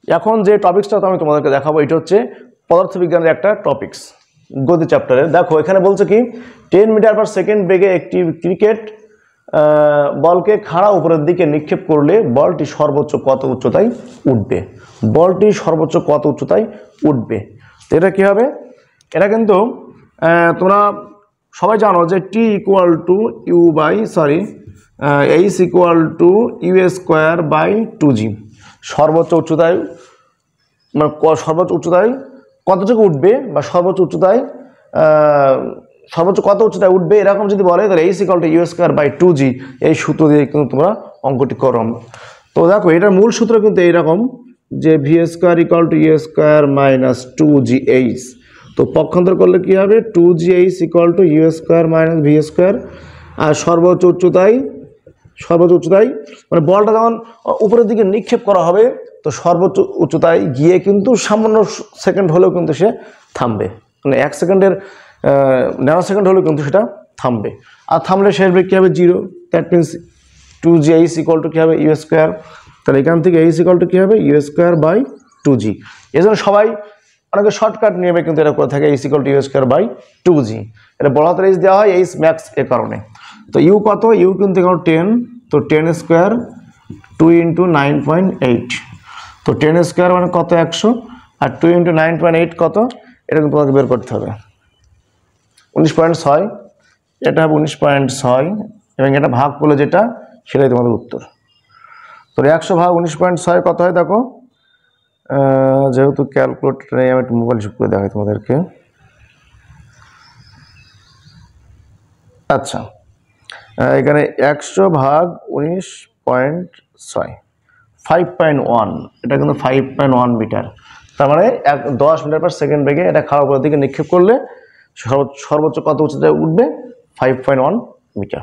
এখন যে টপিক্সটা আমি তোমাদেরকে দেখাবো এটা হচ্ছে পদার্থবিজ্ঞানের একটা টপিক্স, গতি চ্যাপ্টারে। দেখো এখানে বলছে কি 10 মিটার পার সেকেন্ড বেগে একটি ক্রিকেট বলকে খাড়া উপরের দিকে নিক্ষেপ করলে বলটি সর্বোচ্চ কত উচ্চতায় উঠবে, বলটি সর্বোচ্চ কত উচ্চতায় উঠবে। তো এটা কী হবে, এটা কিন্তু তোমরা সবাই জানো যে T equal to H equal to U square by 2g। সর্বোচ্চ উচ্চতায় মানে সর্বোচ্চ উচ্চতায় কতটুকু উঠবে বা সর্বোচ্চ কত উচ্চতায় উঠবে এরকম যদি বলে তাহলে H equal to U square by 2g এই সূত্র দিয়ে কিন্তু তোমরা অঙ্কটি করো। তো দেখো এটার মূল সূত্র কিন্তু এইরকম যে V square equal to U square minus 2gh। তো পক্ষান্তর করলে কী হবে 2gh equal to U square minus V square. আর সর্বোচ্চ উচ্চতায় মানে বলটা যখন উপরের দিকে নিক্ষেপ করা হবে তো সর্বোচ্চ উচ্চতায় গিয়ে কিন্তু সামান্য সেকেন্ড হলেও কিন্তু সে থামবে, মানে 1 সেকেন্ডের ন্যানো সেকেন্ড হলেও কিন্তু সেটা থামবে। আর থামলে সে কী হবে 0, that means 2gh equal to কী হবে ইউ স্কোয়ার। তাহলে এখান থেকে এইচ ইকুয়াল টু কী হবে ইউ স্কোয়ার বাই 2g। এই জন্য সবাই অনেকে শর্টকাট নিয়ে কিন্তু এটা করে থাকে H equal to U square by 2g। এটা বড় হাতের এইচ দেওয়া হয় এইচ ম্যাক্স এর কারণে। তো ইউ কত, ইউ কিন্তু এখন 10, তো 10 স্কোয়ার 2 × 9.8। তো 10 স্কোয়ার মানে কত 100, আর 2 × 9.8 কত, এটা কিন্তু তোমাকে বের করতে হবে 19.6। এটা হবে 19.6 এবং এটা ভাগ করলে যেটা সেটাই তোমাদের উত্তর। তো 100 ভাগ 19.6 কত হয় দেখো, যেহেতু ক্যালকুলেটর নেই আমি একটু মোবাইল শুট করে দেখাই তোমাদেরকে। আচ্ছা এখানে 100 ভাগ 19.6 5.1, এটা কিন্তু 5.1 মিটার। তার মানে 10 মিটার পার সেকেন্ড বেগে এটা খাড়া উপরের দিকে নিক্ষেপ করলে সর্বোচ্চ কত উচ্চতায় উঠবে 5.1 মিটার।